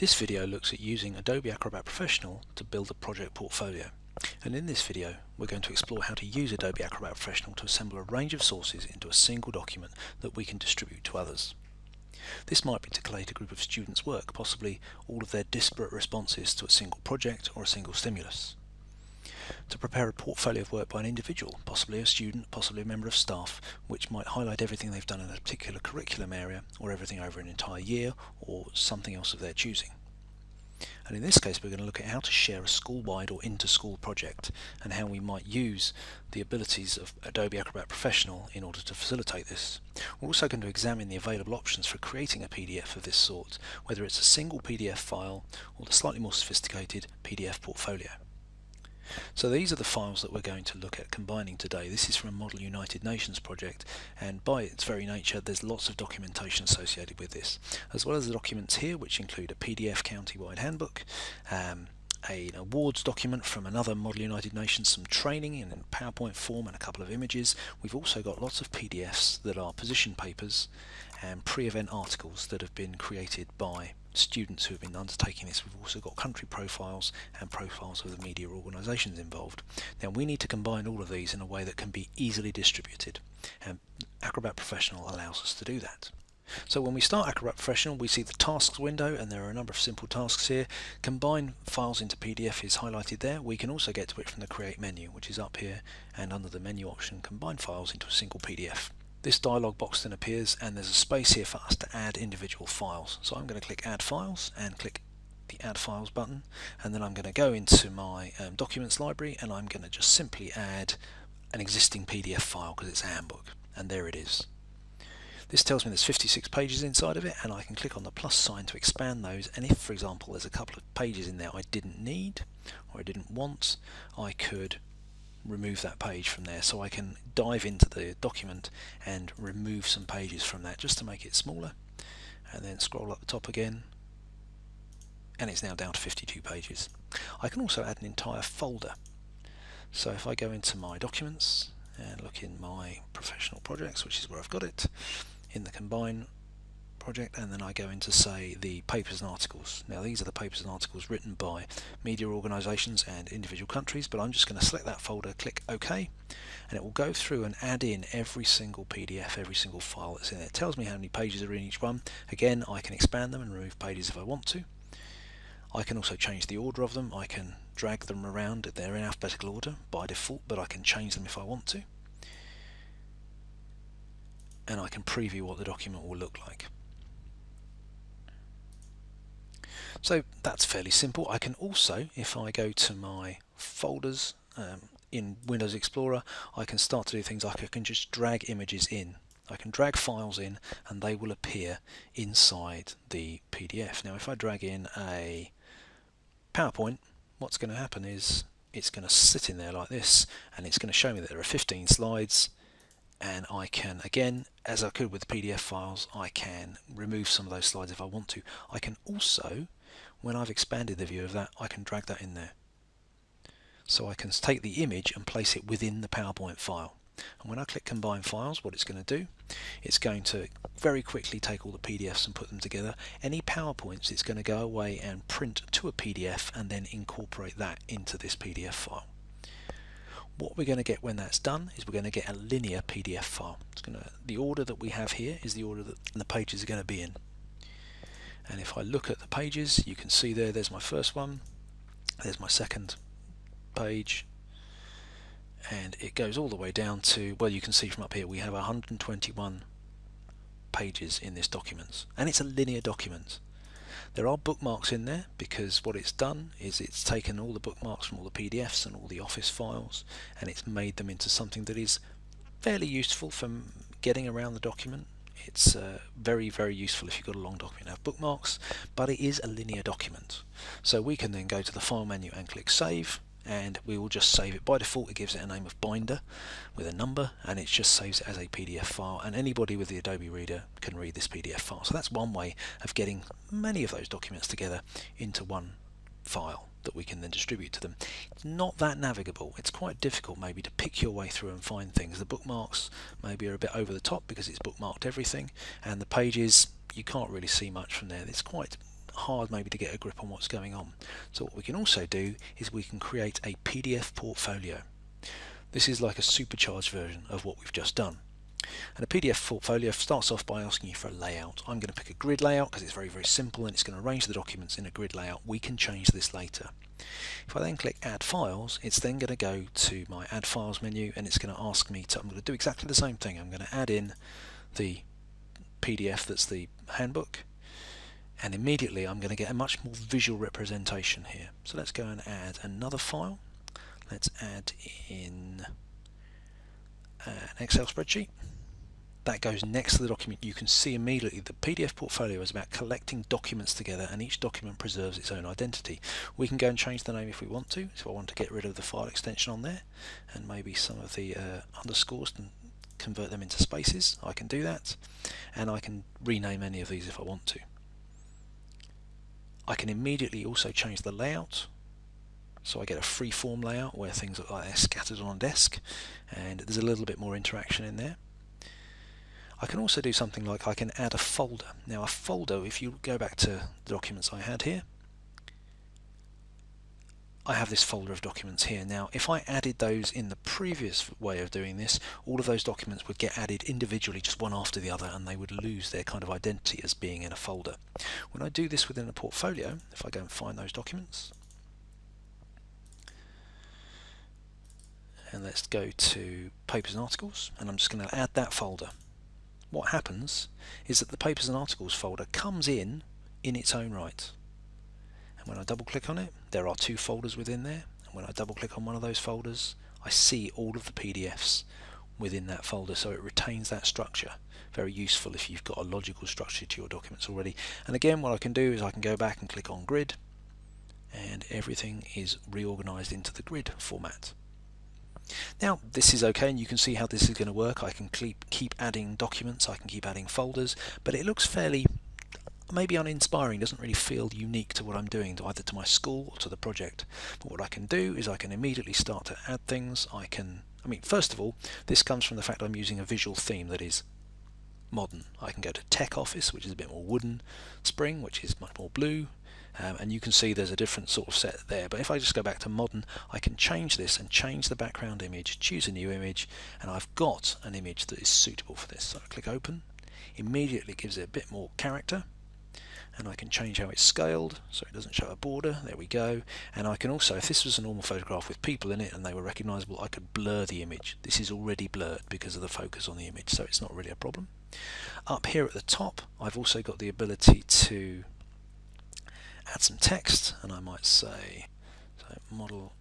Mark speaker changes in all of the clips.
Speaker 1: This video looks at using Adobe Acrobat Professional to build a project portfolio. And in this video, we're going to explore how to use Adobe Acrobat Professional to assemble a range of sources into a single document that we can distribute to others. This might be to collate a group of students' work, possibly all of their disparate responses to a single project or a single stimulus. To prepare a portfolio of work by an individual, possibly a student, possibly a member of staff, which might highlight everything they've done in a particular curriculum area, or everything over an entire year, or something else of their choosing. And in this case, we're going to look at how to share a school-wide or inter-school project, and how we might use the abilities of Adobe Acrobat Professional in order to facilitate this. We're also going to examine the available options for creating a PDF of this sort, whether it's a single PDF file or the slightly more sophisticated PDF portfolio. So these are the files that we're going to look at combining today. This is from a Model United Nations project, and by its very nature there's lots of documentation associated with this, as well as the documents here, which include a PDF county-wide handbook, an awards document from another Model United Nations, some training in PowerPoint form, and a couple of images. We've also got lots of PDFs that are position papers and pre-event articles that have been created by students who have been undertaking this. We've also got country profiles and profiles of the media organisations involved. Now we need to combine all of these in a way that can be easily distributed, and Acrobat Professional allows us to do that. So when we start Acrobat Professional, we see the tasks window, and there are a number of simple tasks here. Combine files into PDF is highlighted there. We can also get to it from the Create menu, which is up here, and under the menu option, Combine Files into a single PDF. This dialog box then appears, and there's a space here for us to add individual files. So I'm going to click Add Files and click the Add Files button, and then I'm going to go into my Documents library, and I'm going to just simply add an existing PDF file because it's a handbook, and there it is. This tells me there's 56 pages inside of it, and I can click on the plus sign to expand those. And if, for example, there's a couple of pages in there I didn't need or I didn't want, I could remove that page from there. So I can dive into the document and remove some pages from that just to make it smaller, and then scroll up the top again, and it's now down to 52 pages. I can also add an entire folder. So if I go into my documents and look in my professional projects, which is where I've got it, in the Combine project, and then I go into, say, the papers and articles. Now these are the papers and articles written by media organisations and individual countries, but I'm just going to select that folder, click OK, and it will go through and add in every single PDF, every single file that's in there. It tells me how many pages are in each one. Again, I can expand them and remove pages if I want to. I can also change the order of them. I can drag them around. They're in alphabetical order by default, but I can change them if I want to. And I can preview what the document will look like. So that's fairly simple. I can also, if I go to my folders in Windows Explorer, I can start to do things like I can just drag images in. I can drag files in, and they will appear inside the PDF. Now if I drag in a PowerPoint, what's going to happen is it's going to sit in there like this, and it's going to show me that there are 15 slides. And I can, again, as I could with PDF files, I can remove some of those slides if I want to. I can also, when I've expanded the view of that, I can drag that in there. So I can take the image and place it within the PowerPoint file. And when I click Combine Files, what it's going to do, it's going to very quickly take all the PDFs and put them together. Any PowerPoints, it's going to go away and print to a PDF and then incorporate that into this PDF file. What we're going to get when that's done is we're going to get a linear PDF file. The order that we have here is the order that the pages are going to be in. And if I look at the pages, you can see there's my first one, there's my second page, and it goes all the way down to, well, you can see from up here we have 121 pages in this document, and it's a linear document. There are bookmarks in there because what it's done is it's taken all the bookmarks from all the PDFs and all the Office files, and it's made them into something that is fairly useful for getting around the document. It's very, very useful if you've got a long document and have bookmarks, but it is a linear document. So we can then go to the File menu and click Save, and we will just save it. By default it gives it a name of Binder with a number, and it just saves it as a PDF file, and anybody with the Adobe Reader can read this PDF file. So that's one way of getting many of those documents together into one file that we can then distribute to them. It's not that navigable. It's quite difficult maybe to pick your way through and find things. The bookmarks maybe are a bit over the top because it's bookmarked everything, and the pages, you can't really see much from there. It's quite hard maybe to get a grip on what's going on. So what we can also do is we can create a PDF portfolio. This is like a supercharged version of what we've just done. And a PDF portfolio starts off by asking you for a layout. I'm going to pick a grid layout because it's very, very simple and it's going to arrange the documents in a grid layout. We can change this later. If I then click Add Files, it's then going to go to my Add Files menu and it's going to ask me to, I'm going to do exactly the same thing. I'm going to add in the PDF that's the handbook, and immediately I'm going to get a much more visual representation here. So let's go and add another file. Let's add in an Excel spreadsheet. That goes next to the document. You can see immediately the PDF portfolio is about collecting documents together, and each document preserves its own identity. We can go and change the name if we want to. So I want to get rid of the file extension on there and maybe some of the underscores and convert them into spaces. I can do that, and I can rename any of these if I want to. I can immediately also change the layout. So I get a free-form layout where things look like they're scattered on a desk, and there's a little bit more interaction in there. I can also do something like I can add a folder. Now a folder, if you go back to the documents I had here, I have this folder of documents here. Now if I added those in the previous way of doing this, all of those documents would get added individually, just one after the other, and they would lose their kind of identity as being in a folder. When I do this within a portfolio, if I go and find those documents, and let's go to Papers and Articles, and I'm just going to add that folder. What happens is that the Papers and Articles folder comes in its own right. And when I double click on it, there are two folders within there. And when I double click on one of those folders, I see all of the PDFs within that folder, so it retains that structure. Very useful if you've got a logical structure to your documents already. And again, what I can do is I can go back and click on Grid, and everything is reorganized into the grid format. Now this is okay, and you can see how this is going to work. I can keep adding documents, I can keep adding folders, but it looks fairly maybe uninspiring, doesn't really feel unique to what I'm doing, either to my school or to the project. But what I can do is I can immediately start to add things. First of all, this comes from the fact I'm using a visual theme that is modern. I can go to Tech Office, which is a bit more wooden, Spring, which is much more blue, and you can see there's a different sort of set there. But if I just go back to modern, I can change this and change the background image, choose a new image, and I've got an image that is suitable for this. So I click open, immediately gives it a bit more character, and I can change how it's scaled so it doesn't show a border. There we go. And I can also, if this was a normal photograph with people in it and they were recognizable, I could blur the image. This is already blurred because of the focus on the image, so it's not really a problem. Up here at the top, I've also got the ability to add some text, and I might say, so Model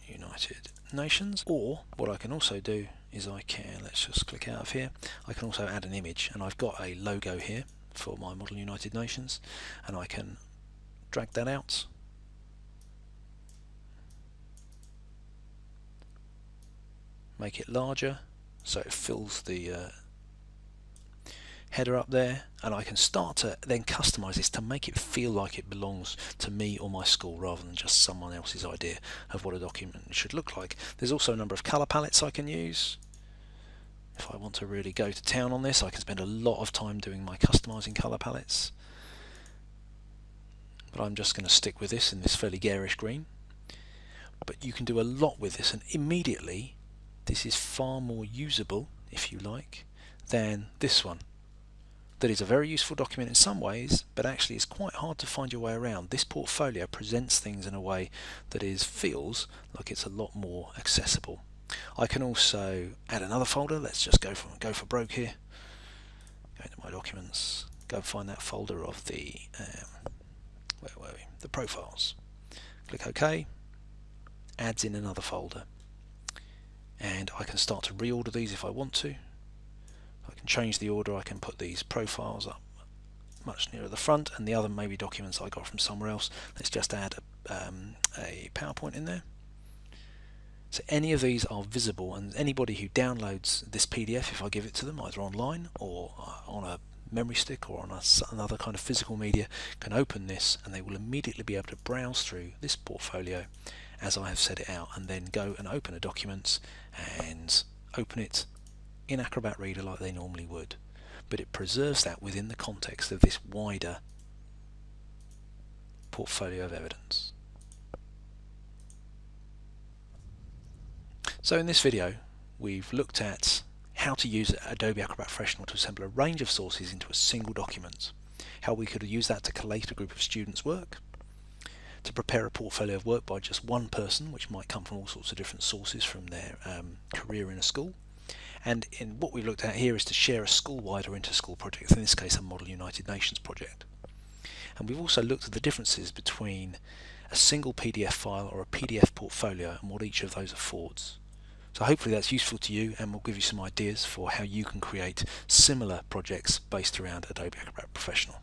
Speaker 1: United Nations, or what I can also do is I can, let's just click out of here, I can also add an image, and I've got a logo here for my Model United Nations, and I can drag that out, make it larger so it fills the header up there, and I can start to then customize this to make it feel like it belongs to me or my school rather than just someone else's idea of what a document should look like. There's also a number of color palettes I can use. If I want to really go to town on this, I can spend a lot of time doing my customizing color palettes, but I'm just going to stick with this in this fairly garish green. But you can do a lot with this, and immediately this is far more usable, if you like, than this one. That is a very useful document in some ways, but actually it's quite hard to find your way around. This portfolio presents things in a way that feels like it's a lot more accessible. I can also add another folder. Let's just go for broke here. Go into my documents, go find that folder of the where were we? The profiles. Click OK. Adds in another folder, and I can start to reorder these if I want to. I can change the order. I can put these profiles up much nearer the front, and the other maybe documents I got from somewhere else. Let's just add a PowerPoint in there. So any of these are visible, and anybody who downloads this PDF, if I give it to them either online or on a memory stick or on another kind of physical media, can open this, and they will immediately be able to browse through this portfolio as I have set it out, and then go and open a document and open it in Acrobat Reader like they normally would. But it preserves that within the context of this wider portfolio of evidence. So in this video we've looked at how to use Adobe Acrobat Professional to assemble a range of sources into a single document, how we could use that to collate a group of students' work, to prepare a portfolio of work by just one person, which might come from all sorts of different sources from their career in a school, and in what we've looked at here is to share a school-wide or inter-school project, in this case a Model United Nations project. And we've also looked at the differences between a single PDF file or a PDF portfolio and what each of those affords. So hopefully that's useful to you and will give you some ideas for how you can create similar projects based around Adobe Acrobat Professional.